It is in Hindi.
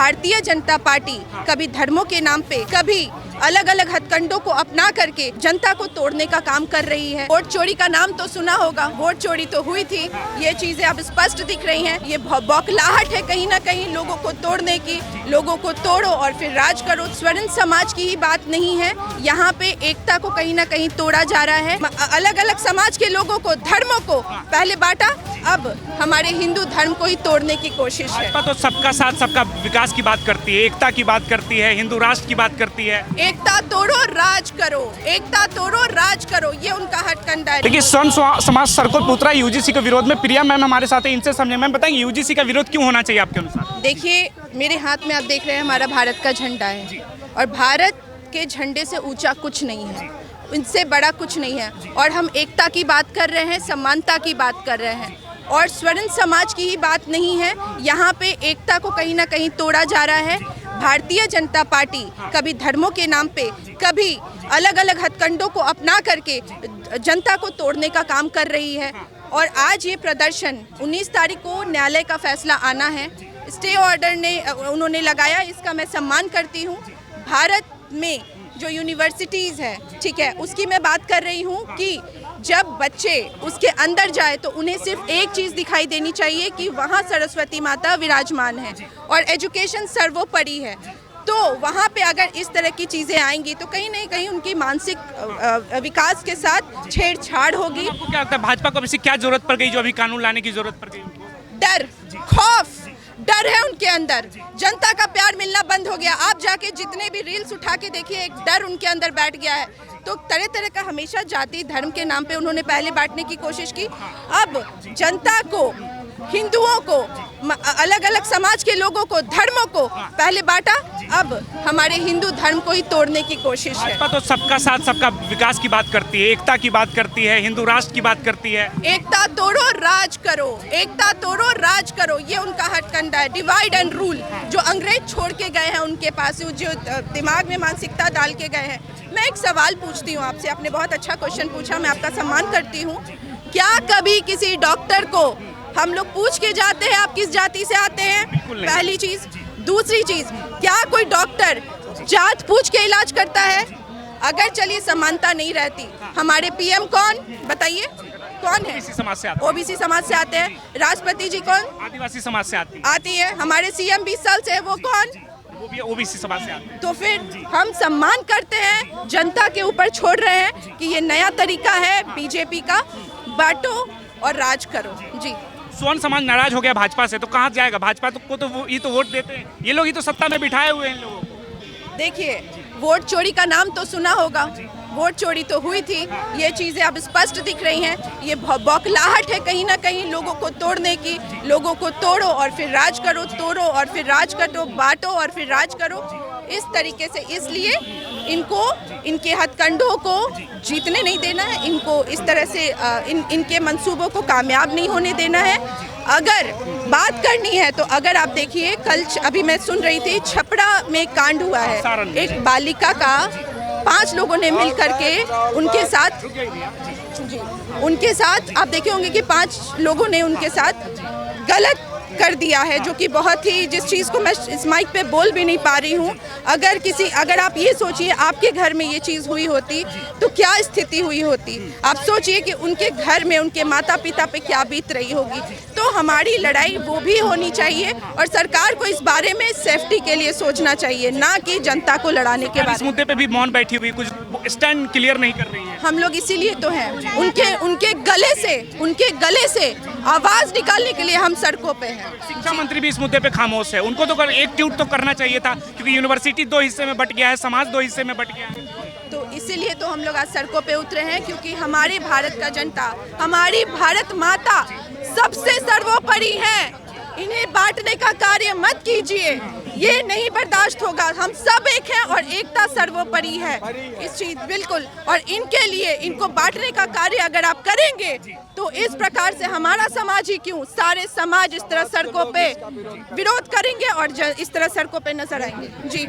भारतीय जनता पार्टी कभी धर्मों के नाम पे, कभी अलग अलग हथकंडों को अपना करके जनता को तोड़ने का काम कर रही है। वोट चोरी का नाम तो सुना होगा, वोट चोरी तो हुई थी, ये चीजें अब स्पष्ट दिख रही हैं। ये बौखलाहट है कहीं ना कहीं लोगों को तोड़ने की, लोगों को तोड़ो और फिर राज करो। स्वर्ण समाज की ही बात नहीं है, यहाँ पे एकता को कहीं ना कहीं तोड़ा जा रहा है। अलग अलग समाज के लोगों को, धर्मों को पहले बांटा, अब हमारे हिंदू धर्म को ही तोड़ने की कोशिश है। भाजपा तो सबका साथ सबका विकास की बात करती है, एकता की बात करती है, हिंदू राष्ट्र की बात करती है। एकता तोड़ो राज करो, एकता तोड़ो राज करो, ये उनका हथकंडा है। देखिए, स्वर्ण समाज सड़कों पर उतरा यूजीसी के विरोध में। प्रिया मैम हमारे साथ है, इनसे समझे। मैम बताएंगे यूजीसी का विरोध क्यों होना चाहिए आपके अनुसार? देखिए, मेरे हाथ में आप देख रहे हैं हमारा भारत का झंडा है और भारत के झंडे से ऊंचा कुछ नहीं है, इनसे बड़ा कुछ नहीं है। और हम एकता की बात कर रहे हैं, समानता की बात कर रहे हैं और स्वर्ण समाज की ही बात नहीं है। यहाँ पे एकता को कहीं ना कहीं तोड़ा जा रहा है। भारतीय जनता पार्टी कभी धर्मों के नाम पे, कभी अलग अलग हथकंडों को अपना करके जनता को तोड़ने का काम कर रही है। और आज ये प्रदर्शन 19 तारीख को न्यायालय का फैसला आना है, स्टे ऑर्डर उन्होंने लगाया, इसका मैं सम्मान करती हूँ। भारत में जो यूनिवर्सिटीज़ है, ठीक है, उसकी मैं बात कर रही हूँ कि जब बच्चे उसके अंदर जाए तो उन्हें सिर्फ एक चीज़ दिखाई देनी चाहिए कि वहाँ सरस्वती माता विराजमान है और एजुकेशन सर्वोपरि है। तो वहाँ पे अगर इस तरह की चीज़ें आएंगी तो कहीं ना कहीं उनकी मानसिक विकास के साथ छेड़छाड़ होगी। आपको क्या लगता है भाजपा को क्या जरूरत पड़ गई, जो अभी कानून लाने की जरूरत पड़ गई? डर, खौफ, डर है उनके अंदर। जनता का प्यार मिलना बंद हो गया। आप जाके जितने भी रील्स उठा के देखिए, एक डर उनके अंदर बैठ गया है। तो तरह तरह का हमेशा जाति धर्म के नाम पे उन्होंने पहले बांटने की कोशिश की। अब जनता को, हिंदुओं को, अलग अलग समाज के लोगों को, धर्मों को पहले बांटा, अब हमारे हिंदू धर्म को ही तोड़ने की कोशिश है। भाजपा तो सबका साथ सबका विकास की बात करती है, एकता की बात करती है, हिंदू राष्ट्र की बात करती है। एकता तोड़ो राज करो, एकता तोड़ो राज करो, ये उनका हथकंडा है। डिवाइड एंड रूल जो अंग्रेज छोड़ के गए हैं उनके पास, जो दिमाग में मानसिकता डाल के गए हैं। मैं एक सवाल पूछती हूँ आपसे, आपने बहुत अच्छा क्वेश्चन पूछा, मैं आपका सम्मान करती हूँ। क्या कभी किसी डॉक्टर को हम लोग पूछ के जाते हैं आप किस जाति से आते हैं? पहली चीज। दूसरी चीज, क्या कोई डॉक्टर जात पूछ के इलाज करता है? अगर चलिए समानता नहीं रहती, हमारे पीएम कौन बताइए, कौन है? ओबीसी समाज से आते हैं। ओबीसी समाज से आते हैं। राष्ट्रपति जी कौन? आदिवासी समाज से आती है। हमारे सीएम 20 साल से है, वो कौन? वो भी ओबीसी समाज से आते हैं। तो फिर हम सम्मान करते हैं, जनता के ऊपर छोड़ रहे हैं कि ये नया तरीका है बीजेपी का, बांटो और राज करो। जी, स्वर्ण समाज नाराज हो गया भाजपा से, तो कहाँ जाएगा? भाजपा को तो ये तो वोट देते हैं, ये लोग ही तो सत्ता में बिठाए हुए हैं इन लोगों को। देखिए, वोट चोरी का नाम तो सुना होगा, वोट चोरी तो हुई थी, ये चीज़ें अब स्पष्ट दिख रही हैं। ये बौखलाहट है कहीं ना कहीं लोगों को तोड़ने की, लोगों को तोड़ो और फिर राज करो, तोड़ो और फिर राज करो, बांटो और फिर राज करो, इस तरीके से। इसलिए इनको, इनके हथकंडों को जीतने नहीं देना है, इनको इस तरह से इनके मंसूबों को कामयाब नहीं होने देना है। अगर बात करनी है तो अगर आप देखिए, कल अभी मैं सुन रही थी, छपरा में कांड हुआ है, एक बालिका का 5 लोगों ने मिल करके उनके साथ आप देखे होंगे कि 5 लोगों ने उनके साथ गलत कर दिया है, जो कि बहुत ही, जिस चीज़ को मैं इस माइक पे बोल भी नहीं पा रही हूँ। अगर आप ये सोचिए आपके घर में ये चीज़ हुई होती तो क्या स्थिति हुई होती। आप सोचिए कि उनके घर में उनके माता पिता पे क्या बीत रही होगी। तो हमारी लड़ाई वो भी होनी चाहिए और सरकार को इस बारे में सेफ्टी के लिए सोचना चाहिए, ना कि जनता को लड़ाने के बारे में। इस मुद्दे पे भी मौन बैठी हुई, कुछ स्टैंड क्लियर नहीं कर रही है। हम लोग इसीलिए तो हैं, उनके गले से आवाज निकालने के लिए हम सड़कों पे हैं। शिक्षा मंत्री भी इस मुद्दे पे खामोश है, उनको तो एक ट्वीट तो करना चाहिए था, क्योंकि यूनिवर्सिटी 2 हिस्से में बट गया है, समाज 2 हिस्से में बट गया है। तो इसीलिए तो हम लोग आज सड़कों पे उतरे हैं, क्योंकि हमारे भारत का जनता, हमारी भारत माता सबसे सर्वोपरि है। इन्हें बांटने का कार्य मत कीजिए, ये नहीं बर्दाश्त होगा। हम सब एक हैं और एकता सर्वोपरि है, इस चीज बिल्कुल। और इनके लिए, इनको बांटने का कार्य अगर आप करेंगे तो इस प्रकार से हमारा समाज ही क्यों, सारे समाज इस तरह सड़कों पे विरोध करेंगे और इस तरह सड़कों पे नजर आएंगे। जी।